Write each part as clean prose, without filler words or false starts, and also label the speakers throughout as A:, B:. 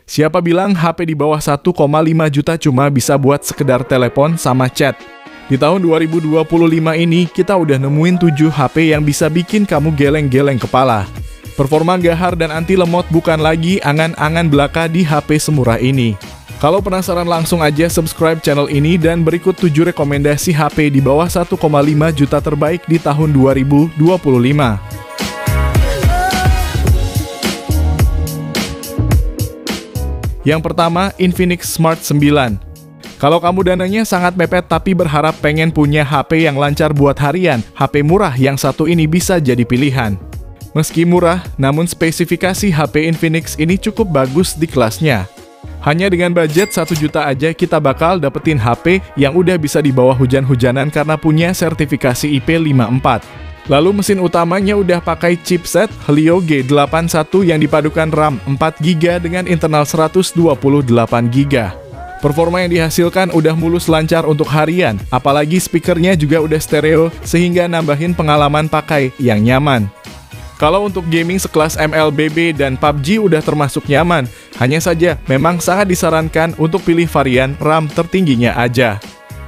A: Siapa bilang HP di bawah 1,5 juta cuma bisa buat sekedar telepon sama chat? Di tahun 2025 ini, kita udah nemuin 7 HP yang bisa bikin kamu geleng-geleng kepala. Performa gahar dan anti lemot bukan lagi angan-angan belaka di HP semurah ini. Kalau penasaran langsung aja subscribe channel ini dan berikut 7 rekomendasi HP di bawah 1,5 juta terbaik di tahun 2025. Yang pertama, Infinix Smart 9. Kalau kamu dananya sangat mepet tapi berharap pengen punya HP yang lancar buat harian, HP murah yang satu ini bisa jadi pilihan. Meski murah, namun spesifikasi HP Infinix ini cukup bagus di kelasnya. Hanya dengan budget 1 juta aja kita bakal dapetin HP yang udah bisa dibawa hujan-hujanan karena punya sertifikasi IP54. Lalu mesin utamanya udah pakai chipset Helio G81 yang dipadukan RAM 4GB dengan internal 128GB. Performa yang dihasilkan udah mulus lancar untuk harian, apalagi speakernya juga udah stereo sehingga nambahin pengalaman pakai yang nyaman. Kalau untuk gaming sekelas MLBB dan PUBG udah termasuk nyaman, hanya saja memang sangat disarankan untuk pilih varian RAM tertingginya aja.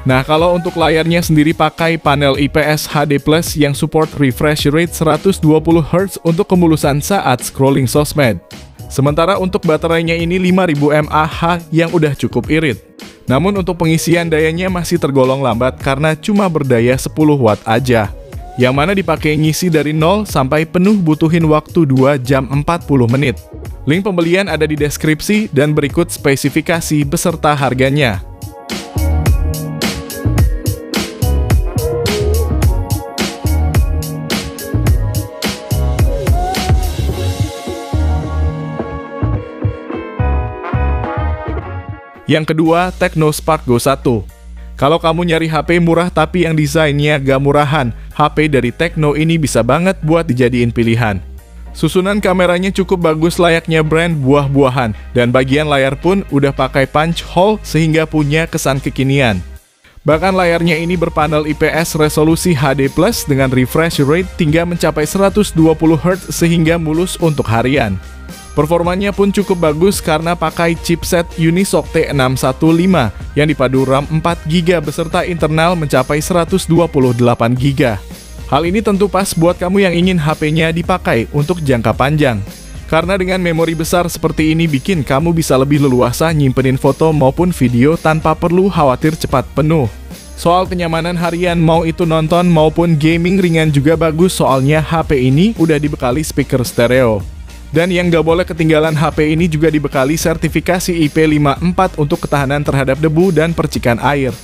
A: Nah, kalau untuk layarnya sendiri pakai panel IPS HD Plus yang support refresh rate 120Hz untuk kemulusan saat scrolling sosmed. Sementara untuk baterainya ini 5000 mAh yang udah cukup irit. Namun untuk pengisian dayanya masih tergolong lambat karena cuma berdaya 10 watt aja. Yang mana dipakai ngisi dari 0 sampai penuh butuhin waktu 2 jam 40 menit. Link pembelian ada di deskripsi dan berikut spesifikasi beserta harganya. Yang kedua, Tecno Spark Go 1. Kalau kamu nyari HP murah tapi yang desainnya gak murahan, HP dari Tecno ini bisa banget buat dijadiin pilihan. Susunan kameranya cukup bagus layaknya brand buah-buahan, dan bagian layar pun udah pakai punch hole sehingga punya kesan kekinian. Bahkan layarnya ini berpanel IPS resolusi HD Plus dengan refresh rate hingga mencapai 120Hz sehingga mulus untuk harian. Performanya pun cukup bagus karena pakai chipset Unisoc T615 yang dipadu RAM 4GB beserta internal mencapai 128GB. Hal ini tentu pas buat kamu yang ingin HP-nya dipakai untuk jangka panjang. Karena dengan memori besar seperti ini bikin kamu bisa lebih leluasa nyimpenin foto maupun video tanpa perlu khawatir cepat penuh. Soal kenyamanan harian mau itu nonton maupun gaming ringan juga bagus soalnya HP ini udah dibekali speaker stereo. Dan yang gak boleh ketinggalan HP ini juga dibekali sertifikasi IP54 untuk ketahanan terhadap debu dan percikan air.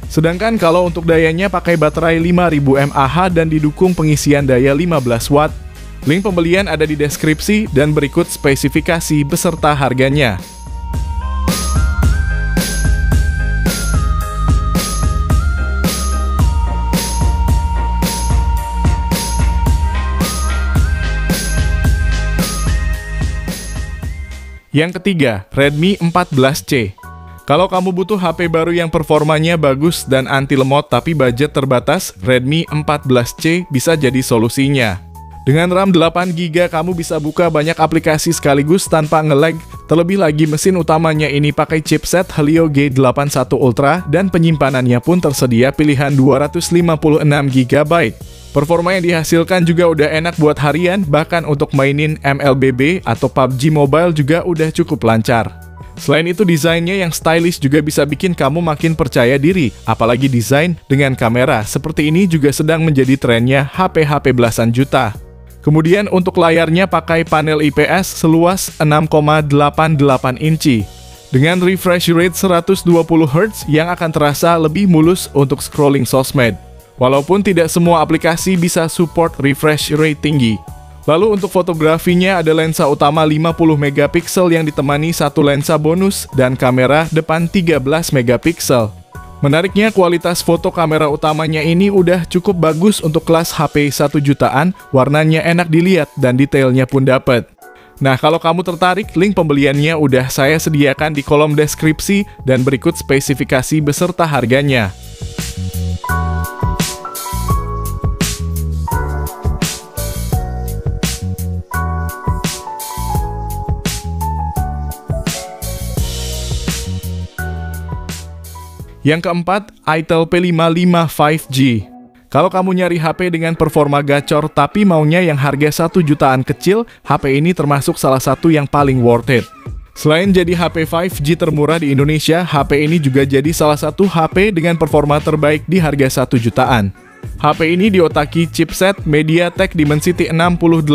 A: Sedangkan kalau untuk dayanya pakai baterai 5000 mAh dan didukung pengisian daya 15 watt. Link pembelian ada di deskripsi dan berikut spesifikasi beserta harganya. Yang ketiga, Redmi 14C. Kalau kamu butuh HP baru yang performanya bagus dan anti lemot tapi budget terbatas, Redmi 14C bisa jadi solusinya. Dengan RAM 8GB kamu bisa buka banyak aplikasi sekaligus tanpa nge-lag. Terlebih lagi mesin utamanya ini pakai chipset Helio G81 Ultra dan penyimpanannya pun tersedia pilihan 256GB. Performa yang dihasilkan juga udah enak buat harian, bahkan untuk mainin MLBB atau PUBG Mobile juga udah cukup lancar. Selain itu desainnya yang stylish juga bisa bikin kamu makin percaya diri, apalagi desain dengan kamera seperti ini juga sedang menjadi trennya HP-HP belasan juta. Kemudian untuk layarnya pakai panel IPS seluas 6,88 inci. Dengan refresh rate 120Hz yang akan terasa lebih mulus untuk scrolling sosmed. Walaupun tidak semua aplikasi bisa support refresh rate tinggi. Lalu untuk fotografinya ada lensa utama 50MP yang ditemani satu lensa bonus dan kamera depan 13MP. Menariknya kualitas foto kamera utamanya ini udah cukup bagus untuk kelas HP 1 jutaan, warnanya enak dilihat dan detailnya pun dapet. Nah, kalau kamu tertarik, link pembeliannya udah saya sediakan di kolom deskripsi dan berikut spesifikasi beserta harganya. Yang keempat, Itel P55 5G. Kalau kamu nyari HP dengan performa gacor tapi maunya yang harga 1 jutaan kecil, HP ini termasuk salah satu yang paling worth it. Selain jadi HP 5G termurah di Indonesia, HP ini juga jadi salah satu HP dengan performa terbaik di harga 1 jutaan. HP ini diotaki chipset MediaTek Dimensity 6080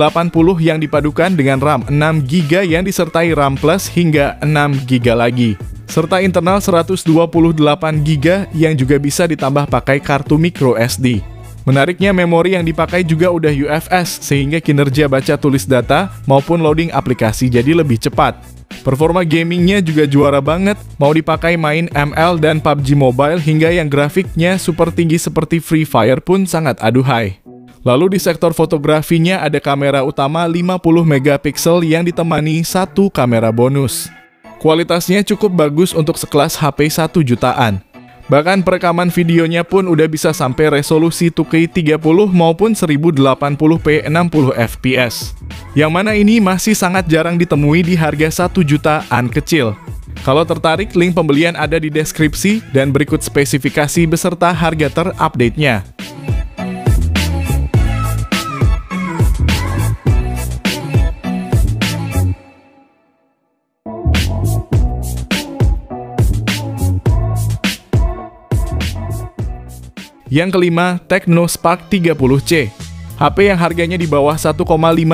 A: yang dipadukan dengan RAM 6GB yang disertai RAM Plus hingga 6GB lagi, serta internal 128GB yang juga bisa ditambah pakai kartu micro SD. Menariknya, memori yang dipakai juga udah UFS, sehingga kinerja baca tulis data maupun loading aplikasi jadi lebih cepat. Performa gamingnya juga juara banget, mau dipakai main ML dan PUBG Mobile hingga yang grafiknya super tinggi seperti Free Fire pun sangat aduhai. Lalu di sektor fotografinya ada kamera utama 50 megapiksel yang ditemani satu kamera bonus. Kualitasnya cukup bagus untuk sekelas HP 1 jutaan. Bahkan perekaman videonya pun udah bisa sampai resolusi 2K 30 maupun 1080p 60 fps. Yang mana ini masih sangat jarang ditemui di harga 1 jutaan kecil. Kalau tertarik, link pembelian ada di deskripsi dan berikut spesifikasi beserta harga terupdate-nya. Yang kelima, Tecno Spark 30C. HP yang harganya di bawah 1,5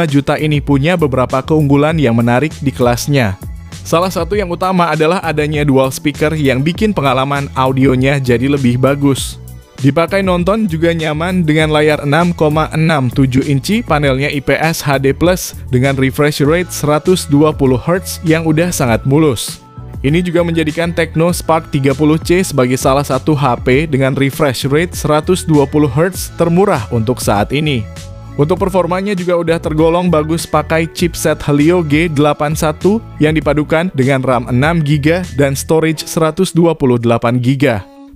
A: juta ini punya beberapa keunggulan yang menarik di kelasnya. Salah satu yang utama adalah adanya dual speaker yang bikin pengalaman audionya jadi lebih bagus. Dipakai nonton juga nyaman dengan layar 6,67 inci, panelnya IPS HD+, dengan refresh rate 120Hz yang udah sangat mulus. Ini juga menjadikan Tecno Spark 30C sebagai salah satu HP dengan refresh rate 120Hz termurah untuk saat ini. Untuk performanya juga udah tergolong bagus pakai chipset Helio G81 yang dipadukan dengan RAM 6GB dan storage 128GB.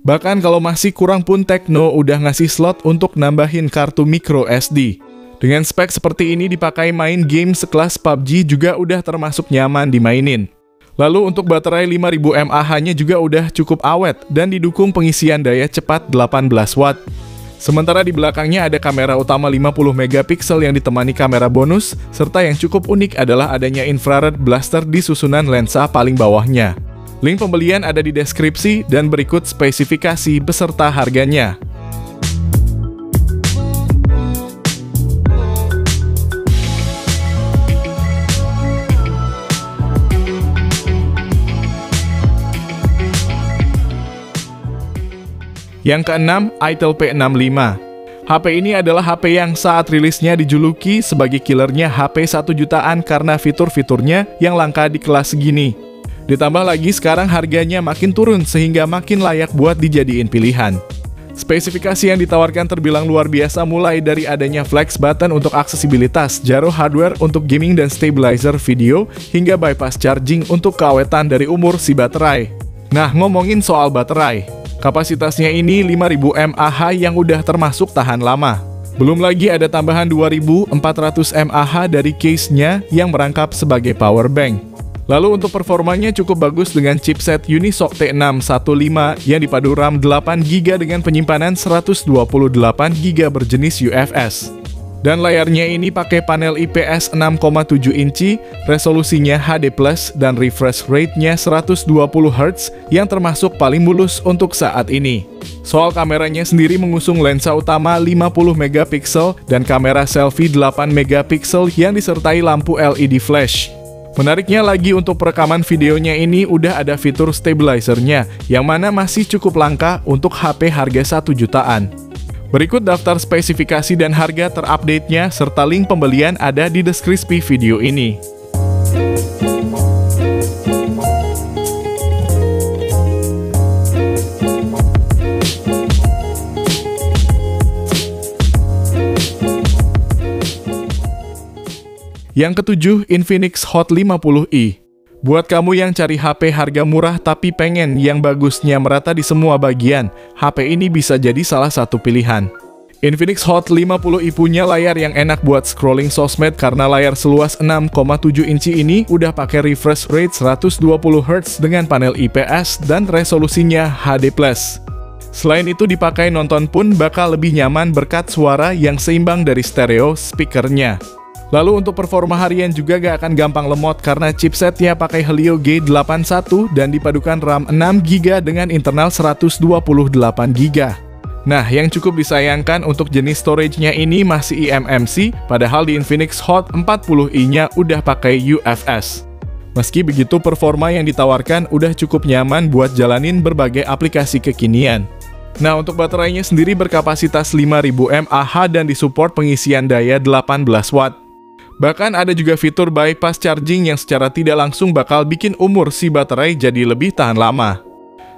A: Bahkan kalau masih kurang pun Tecno udah ngasih slot untuk nambahin kartu micro SD. Dengan spek seperti ini dipakai main game sekelas PUBG juga udah termasuk nyaman dimainin. Lalu untuk baterai 5000 mAh-nya juga udah cukup awet dan didukung pengisian daya cepat 18 watt. Sementara di belakangnya ada kamera utama 50 megapiksel yang ditemani kamera bonus, serta yang cukup unik adalah adanya infrared blaster di susunan lensa paling bawahnya. Link pembelian ada di deskripsi dan berikut spesifikasi beserta harganya. Yang keenam, Itel P65. HP ini adalah HP yang saat rilisnya dijuluki sebagai killernya HP 1 jutaan karena fitur-fiturnya yang langka di kelas segini. Ditambah lagi sekarang harganya makin turun sehingga makin layak buat dijadiin pilihan. Spesifikasi yang ditawarkan terbilang luar biasa, mulai dari adanya flex button untuk aksesibilitas, gyro hardware untuk gaming dan stabilizer video, hingga bypass charging untuk keawetan dari umur si baterai. Nah, ngomongin soal baterai, kapasitasnya ini 5000 mAh yang udah termasuk tahan lama. Belum lagi ada tambahan 2400 mAh dari case-nya yang merangkap sebagai power bank. Lalu untuk performanya cukup bagus dengan chipset Unisoc T615 yang dipadu RAM 8GB dengan penyimpanan 128GB berjenis UFS. Dan layarnya ini pakai panel IPS 6,7 inci, resolusinya HD+, dan refresh rate-nya 120Hz yang termasuk paling mulus untuk saat ini. Soal kameranya sendiri mengusung lensa utama 50 megapiksel dan kamera selfie 8 megapiksel yang disertai lampu LED flash. Menariknya lagi, untuk perekaman videonya ini udah ada fitur stabilizer-nya, yang mana masih cukup langka untuk HP harga 1 jutaan. Berikut daftar spesifikasi dan harga terupdate-nya serta link pembelian ada di deskripsi video ini. Yang ketujuh, Infinix Hot 50i. Buat kamu yang cari HP harga murah tapi pengen yang bagusnya merata di semua bagian, HP ini bisa jadi salah satu pilihan. Infinix Hot 50i punya layar yang enak buat scrolling sosmed karena layar seluas 6,7 inci ini udah pakai refresh rate 120Hz dengan panel IPS dan resolusinya HD+. Selain itu dipakai nonton pun bakal lebih nyaman berkat suara yang seimbang dari stereo speakernya. Lalu untuk performa harian juga gak akan gampang lemot karena chipsetnya pakai Helio G81 dan dipadukan RAM 6GB dengan internal 128GB. Nah, yang cukup disayangkan untuk jenis storage-nya ini masih eMMC, padahal di Infinix Hot 40i-nya udah pakai UFS. Meski begitu, performa yang ditawarkan udah cukup nyaman buat jalanin berbagai aplikasi kekinian. Nah, untuk baterainya sendiri berkapasitas 5000 mAh dan disupport pengisian daya 18 watt. Bahkan ada juga fitur bypass charging yang secara tidak langsung bakal bikin umur si baterai jadi lebih tahan lama.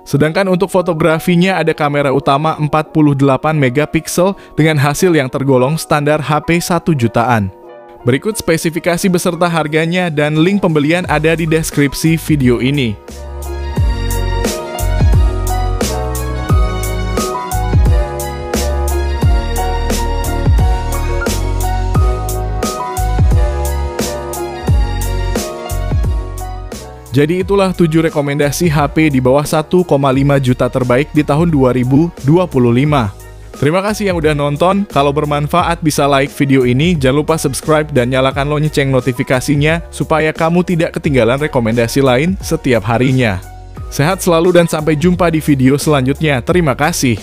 A: Sedangkan untuk fotografinya ada kamera utama 48MP dengan hasil yang tergolong standar HP 1 jutaan. Berikut spesifikasi beserta harganya dan link pembelian ada di deskripsi video ini. Jadi itulah 7 rekomendasi HP di bawah 1,5 juta terbaik di tahun 2025. Terima kasih yang udah nonton, kalau bermanfaat bisa like video ini, jangan lupa subscribe dan nyalakan lonceng notifikasinya supaya kamu tidak ketinggalan rekomendasi lain setiap harinya. Sehat selalu dan sampai jumpa di video selanjutnya, terima kasih.